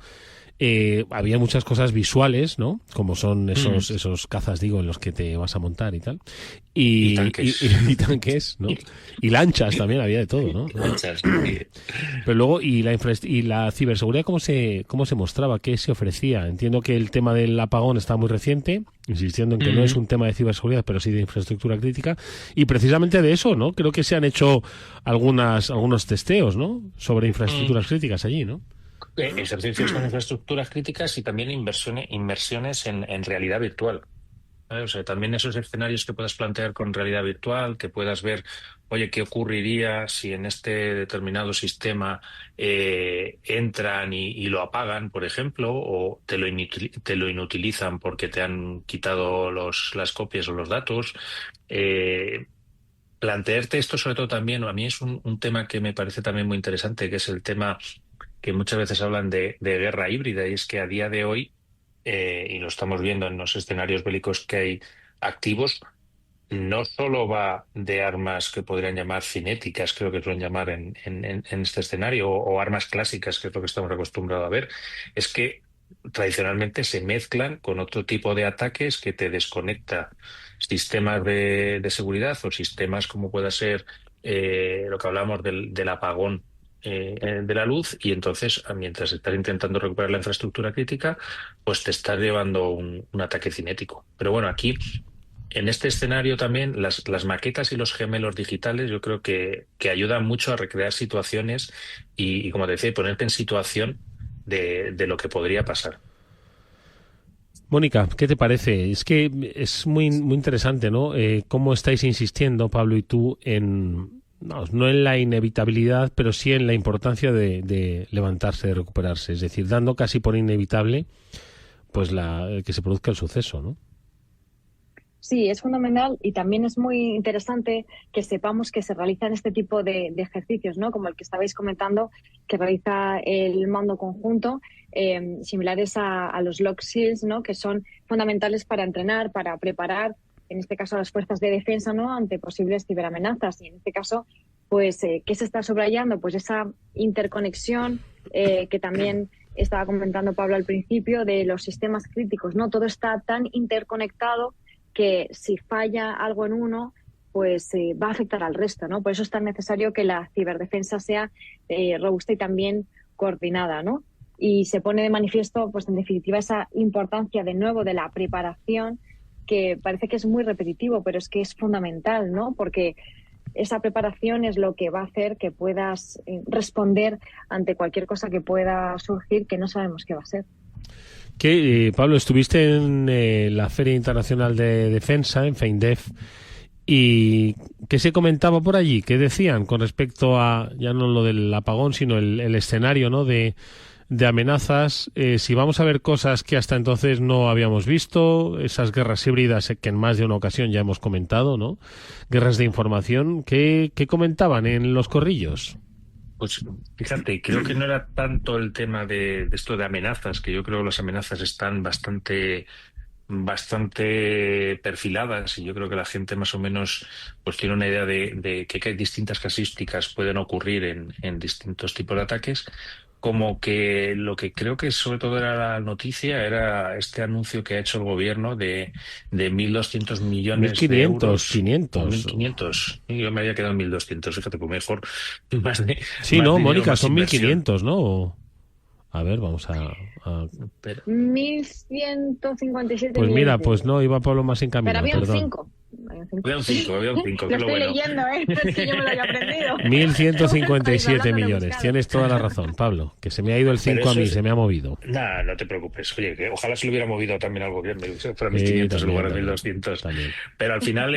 Había muchas cosas visuales, ¿no? Como son esos cazas, digo, en los que te vas a montar y tal. Y tanques. Y tanques, ¿no? Y lanchas también, había de todo, ¿no? Lanchas. Pero luego, ¿y la ciberseguridad cómo se mostraba? ¿Qué se ofrecía? Entiendo que el tema del apagón está muy reciente, insistiendo en que no es un tema de ciberseguridad, pero sí de infraestructura crítica. Y precisamente de eso, ¿no? Creo que se han hecho algunos testeos, ¿no? Sobre infraestructuras críticas allí, ¿no? Ejercicios con infraestructuras críticas y también inversiones en realidad virtual. ¿Vale? O sea, también esos escenarios que puedas plantear con realidad virtual, que puedas ver, oye, ¿qué ocurriría si en este determinado sistema entran y lo apagan, por ejemplo, o te lo inutilizan porque te han quitado las copias o los datos? Plantearte esto sobre todo también, a mí es un tema que me parece también muy interesante, que es el tema que muchas veces hablan de guerra híbrida, y es que a día de hoy, y lo estamos viendo en los escenarios bélicos que hay activos, no solo va de armas que podrían llamar cinéticas, creo que suelen llamar en este escenario, o armas clásicas, que es lo que estamos acostumbrados a ver, es que tradicionalmente se mezclan con otro tipo de ataques que te desconecta sistemas de seguridad o sistemas como pueda ser lo que hablamos del apagón de la luz, y entonces, mientras estás intentando recuperar la infraestructura crítica, pues te estás llevando un ataque cinético. Pero bueno, aquí, en este escenario también, las maquetas y los gemelos digitales yo creo que ayudan mucho a recrear situaciones y como te decía, ponerte en situación de lo que podría pasar. Mónica, ¿qué te parece? Es que es muy interesante, ¿no? Cómo estáis insistiendo, Pablo y tú, no en la inevitabilidad, pero sí en la importancia de levantarse, de recuperarse. Es decir, dando casi por inevitable pues que se produzca el suceso, ¿no? Sí, es fundamental, y también es muy interesante que sepamos que se realizan este tipo de ejercicios, ¿no? Como el que estabais comentando, que realiza el mando conjunto, similares a los Lock Seals, ¿no? Que son fundamentales para entrenar, para preparar, en este caso, a las fuerzas de defensa, ¿no? Ante posibles ciberamenazas. Y en este caso, pues, ¿qué se está subrayando? Pues esa interconexión que también estaba comentando Pablo al principio, de los sistemas críticos, ¿no? Todo está tan interconectado que si falla algo en uno, pues va a afectar al resto, ¿no? Por eso es tan necesario que la ciberdefensa sea robusta y también coordinada, ¿no? Y se pone de manifiesto, pues en definitiva, esa importancia de nuevo de la preparación, que parece que es muy repetitivo, pero es que es fundamental, ¿no? Porque esa preparación es lo que va a hacer que puedas responder ante cualquier cosa que pueda surgir, que no sabemos qué va a ser. Pablo, estuviste en la Feria Internacional de Defensa, en FEINDEF, y ¿qué se comentaba por allí? ¿Qué decían con respecto a, ya no lo del apagón, sino el escenario, ¿no? de amenazas? Si vamos a ver cosas que hasta entonces no habíamos visto, esas guerras híbridas que en más de una ocasión ya hemos comentado, ¿no? Guerras de información, ¿qué comentaban en los corrillos? Pues fíjate, creo que no era tanto el tema de esto de amenazas, que yo creo que las amenazas están bastante perfiladas, y yo creo que la gente más o menos pues tiene una idea de que hay distintas casuísticas pueden ocurrir en distintos tipos de ataques. Como que lo que creo que sobre todo era la noticia era este anuncio que ha hecho el gobierno de 1.200 millones de 1.500, euros. 500. 1.500. Yo me había quedado en 1.200, fíjate, pues mejor. Sí, más no, dinero, Mónica, más son inversión. 1.500, ¿no? A ver, vamos a... Pero, 1.157 Pues mira, millones de pues euros. no, iba Pablo más Pero encaminado, había un perdón. 5. había un 5, Lo que es lo estoy bueno. leyendo, ¿eh? No es que yo me lo haya aprendido. 1.157 millones. Tienes toda la razón, Pablo, que se me ha ido el 5 a mí, se me ha movido. Nada, no te preocupes. Oye, que ojalá se lo hubiera movido también al gobierno, y fuera 1.500 en lugar de 1.200. También. Pero al final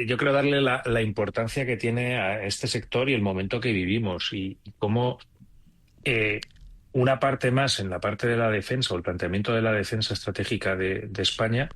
yo creo darle la importancia que tiene a este sector y el momento que vivimos, y cómo una parte más en la parte de la defensa, o el planteamiento de la defensa estratégica de España,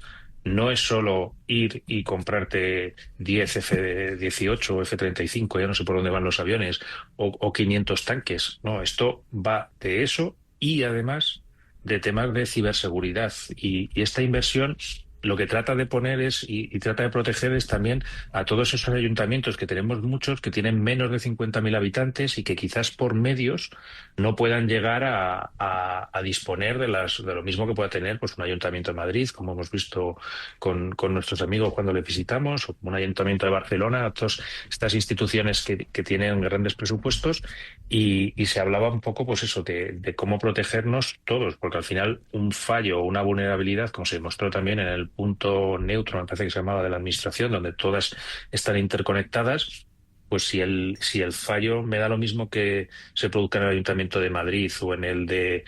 no es solo ir y comprarte 10 F-18 o F-35, ya no sé por dónde van los aviones, o 500 tanques. No, esto va de eso, y además de temas de ciberseguridad. Y esta inversión lo que trata de poner y trata de proteger es también a todos esos ayuntamientos, que tenemos muchos, que tienen menos de 50.000 habitantes y que quizás por medios no puedan llegar a disponer de lo mismo que pueda tener pues un ayuntamiento de Madrid, como hemos visto con nuestros amigos cuando le visitamos, o un ayuntamiento de Barcelona, todas estas instituciones que tienen grandes presupuestos, y se hablaba un poco pues eso de cómo protegernos todos, porque al final un fallo o una vulnerabilidad, como se demostró también en el punto neutro, me parece que se llamaba, de la administración, donde todas están interconectadas, pues si el fallo me da lo mismo que se produzca en el Ayuntamiento de Madrid o en el de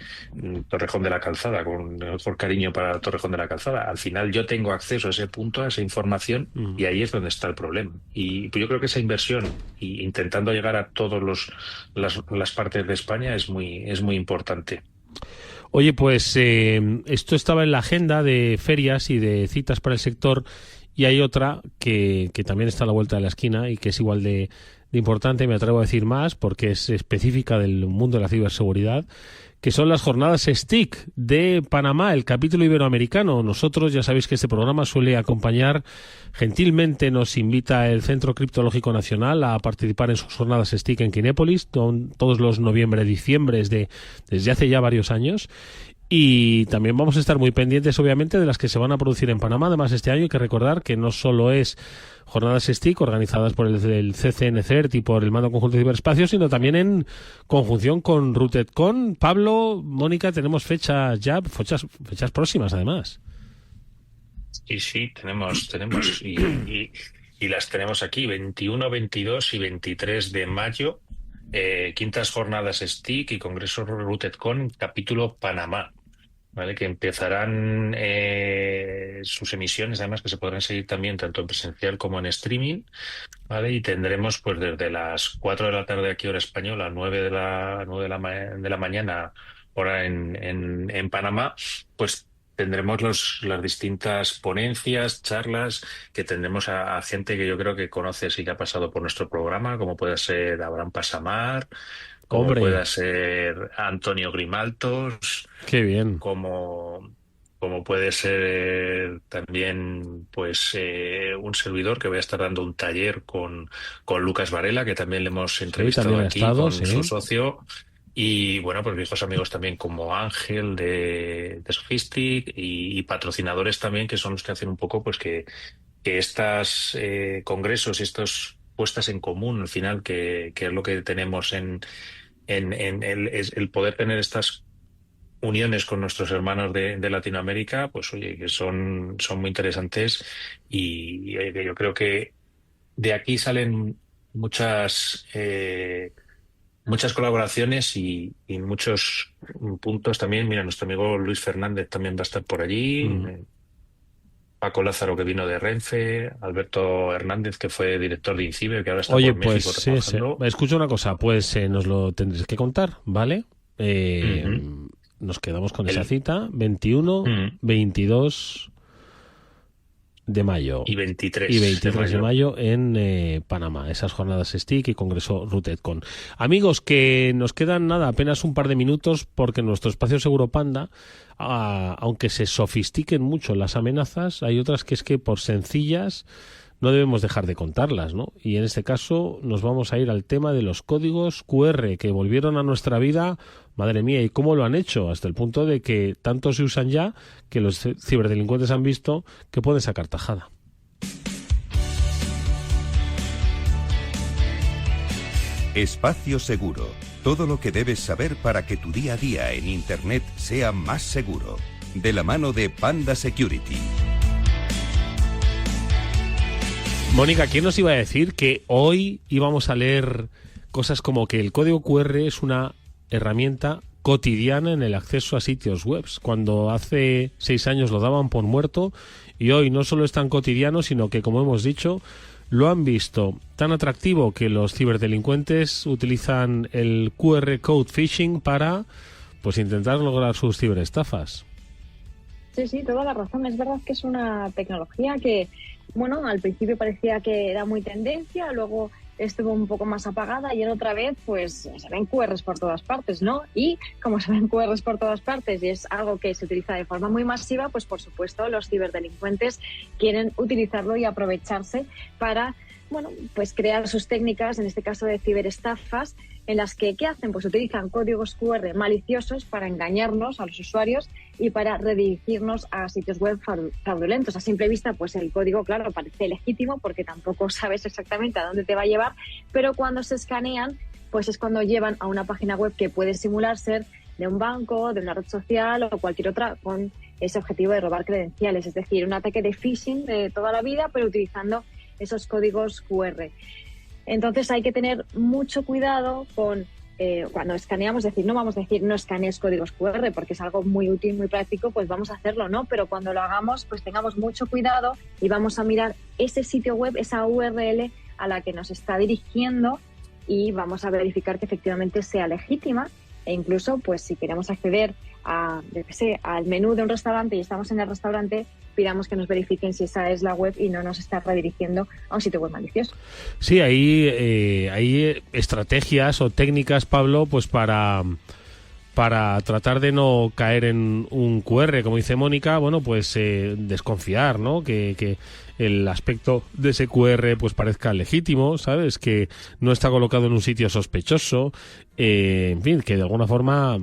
Torrejón de la Calzada, con el mejor cariño para Torrejón de la Calzada, al final yo tengo acceso a ese punto, a esa información, y ahí es donde está el problema. Y pues yo creo que esa inversión, y intentando llegar a todas las partes de España, es muy importante. Oye, pues esto estaba en la agenda de ferias y de citas para el sector, y hay otra que también está a la vuelta de la esquina y que es igual de importante, me atrevo a decir más, porque es específica del mundo de la ciberseguridad, que son las jornadas STIC de Panamá, el capítulo iberoamericano. Nosotros, ya sabéis que este programa suele acompañar, gentilmente nos invita el Centro Criptológico Nacional a participar en sus jornadas STIC en Kinépolis, todos los noviembre-diciembre desde hace ya varios años. Y también vamos a estar muy pendientes, obviamente, de las que se van a producir en Panamá. Además, este año hay que recordar que no solo es jornadas STIC organizadas por el CCNCERT y por el Mando Conjunto de Ciberespacio, sino también en conjunción con RootedCon. Pablo, Mónica, tenemos fechas próximas, además. Sí, tenemos. Y las tenemos aquí, 21, 22 y 23 de mayo. Quintas jornadas STIC y Congreso RootedCon, capítulo Panamá, ¿vale? Que empezarán sus emisiones, además que se podrán seguir también tanto en presencial como en streaming, ¿vale? Y tendremos pues desde las 4 de la tarde aquí hora española, 9 de la mañana hora en Panamá, pues tendremos las distintas ponencias, charlas, que tendremos a gente que yo creo que conoces y que ha pasado por nuestro programa, como puede ser Abraham Pasamar, como Hombre, pueda ser Antonio Grimaltos, qué bien. como puede ser también pues un servidor que voy a estar dando un taller con Lucas Varela, que también le hemos Sí, entrevistado también ha aquí estado, con sí. su socio. Y bueno, pues viejos amigos también como Ángel de Sophistic y patrocinadores también, que son los que hacen un poco pues que estas congresos y estas puestas en común al final, que es lo que tenemos en el poder tener estas uniones con nuestros hermanos de Latinoamérica, pues oye, que son muy interesantes y que yo creo que de aquí salen muchas colaboraciones y muchos puntos también. Mira, nuestro amigo Luis Fernández también va a estar por allí, Paco Lázaro, que vino de Renfe, Alberto Hernández, que fue director de INCIBE, que ahora está Oye, por pues México sí, trabajando. escucha una cosa, pues nos lo tendréis que contar, ¿vale? Ujú. Nos quedamos con esa cita, 21, Ujú. 22 de mayo Y 23 y 23 de de mayo. mayo en Panamá, esas jornadas STIC y Congreso RootedCon. Amigos, que nos quedan nada, apenas un par de minutos, porque en nuestro espacio Seguro Panda, aunque se sofistiquen mucho las amenazas, hay otras que es que por sencillas no debemos dejar de contarlas, ¿no? Y en este caso nos vamos a ir al tema de los códigos QR que volvieron a nuestra vida, madre mía, y cómo lo han hecho, hasta el punto de que tanto se usan ya que los ciberdelincuentes han visto que pueden sacar tajada. Espacio Seguro. Todo lo que debes saber para que tu día a día en Internet sea más seguro. De la mano de Panda Security. Mónica, ¿quién nos iba a decir que hoy íbamos a leer cosas como que el código QR es una herramienta cotidiana en el acceso a sitios web? Cuando hace 6 años lo daban por muerto, y hoy no solo es tan cotidiano, sino que, como hemos dicho, lo han visto tan atractivo que los ciberdelincuentes utilizan el QR Code Phishing para pues intentar lograr sus ciberestafas. Sí, toda la razón. Es verdad que es una tecnología que, bueno, al principio parecía que era muy tendencia, luego estuvo un poco más apagada y otra vez pues se ven QRs por todas partes, ¿no? Y como se ven QRs por todas partes y es algo que se utiliza de forma muy masiva, pues por supuesto los ciberdelincuentes quieren utilizarlo y aprovecharse para, bueno, pues crear sus técnicas, en este caso de ciberestafas, en las que, ¿qué hacen? Pues utilizan códigos QR maliciosos para engañarnos a los usuarios y para redirigirnos a sitios web fraudulentos. A simple vista, pues el código, claro, parece legítimo porque tampoco sabes exactamente a dónde te va a llevar, pero cuando se escanean, pues es cuando llevan a una página web que puede simular ser de un banco, de una red social o cualquier otra con ese objetivo de robar credenciales. Es decir, un ataque de phishing de toda la vida, pero utilizando esos códigos QR. Entonces hay que tener mucho cuidado con cuando escaneamos, es decir, no vamos a decir no escanees códigos QR porque es algo muy útil, muy práctico, pues vamos a hacerlo, ¿no? Pero cuando lo hagamos, pues tengamos mucho cuidado y vamos a mirar ese sitio web, esa URL a la que nos está dirigiendo y vamos a verificar que efectivamente sea legítima e incluso, pues si queremos acceder a, al menú de un restaurante y estamos en el restaurante, pidamos que nos verifiquen si esa es la web y no nos está redirigiendo a un sitio web malicioso. Sí, hay estrategias o técnicas, Pablo, pues para tratar de no caer en un QR, como dice Mónica, bueno, pues desconfiar, ¿no? Que el aspecto de ese QR pues parezca legítimo, ¿sabes? Que no está colocado en un sitio sospechoso, en fin, que de alguna forma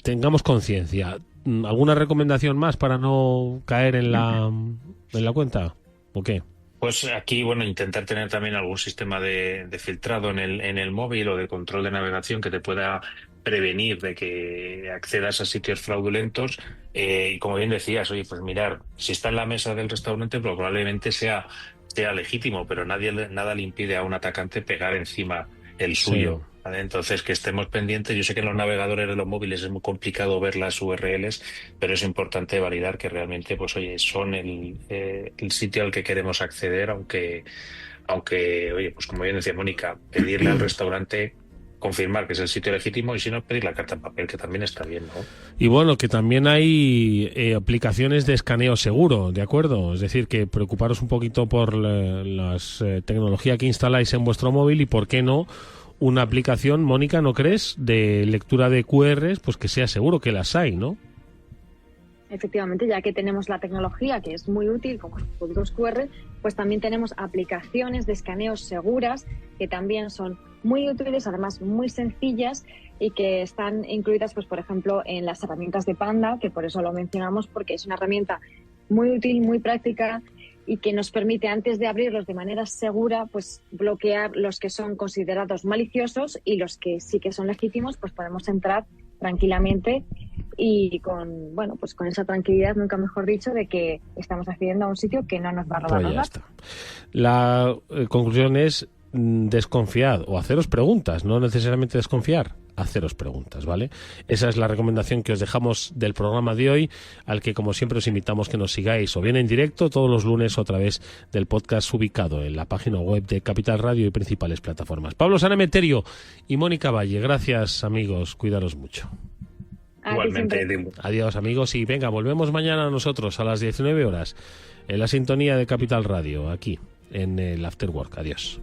tengamos conciencia. ¿Alguna recomendación más para no caer en la cuenta? ¿O qué? Pues aquí, bueno, intentar tener también algún sistema de filtrado en el móvil o de control de navegación que te pueda prevenir de que accedas a sitios fraudulentos. Y como bien decías, oye, pues mirar, si está en la mesa del restaurante, pues probablemente sea legítimo, pero nada le impide a un atacante pegar encima el suyo. Sí. ¿Vale? Entonces, que estemos pendientes. Yo sé que en los navegadores de los móviles es muy complicado ver las URLs, pero es importante validar que realmente, pues oye, son el sitio al que queremos acceder, aunque, oye, pues como bien decía Mónica, pedirle al restaurante confirmar que es el sitio legítimo y si no, pedir la carta en papel, que también está bien, ¿no? Y bueno, que también hay aplicaciones de escaneo seguro, ¿de acuerdo? Es decir, que preocuparos un poquito por la tecnología que instaláis en vuestro móvil y, ¿por qué no?, una aplicación, Mónica, ¿no crees?, de lectura de QRs, pues que sea seguro, que las hay, ¿no? Efectivamente, ya que tenemos la tecnología que es muy útil, como los códigos QR, pues también tenemos aplicaciones de escaneo seguras que también son muy útiles, además muy sencillas y que están incluidas, pues por ejemplo, en las herramientas de Panda, que por eso lo mencionamos, porque es una herramienta muy útil, muy práctica y que nos permite, antes de abrirlos de manera segura, pues bloquear los que son considerados maliciosos y los que sí que son legítimos, pues podemos entrar tranquilamente y con, bueno, pues con esa tranquilidad, nunca mejor dicho, de que estamos accediendo a un sitio que no nos va a robar Pues ya nada. está. La conclusión es desconfiad o haceros preguntas, no necesariamente desconfiar, haceros preguntas, ¿vale? Esa es la recomendación que os dejamos del programa de hoy, al que como siempre os invitamos que nos sigáis o bien en directo todos los lunes o a través del podcast ubicado en la página web de Capital Radio y principales plataformas. Pablo Sanemeterio y Mónica Valle, gracias amigos, cuidaros mucho. Igualmente, adiós amigos y venga, volvemos mañana nosotros a las 19 horas en la sintonía de Capital Radio, aquí en el After Work. Adiós.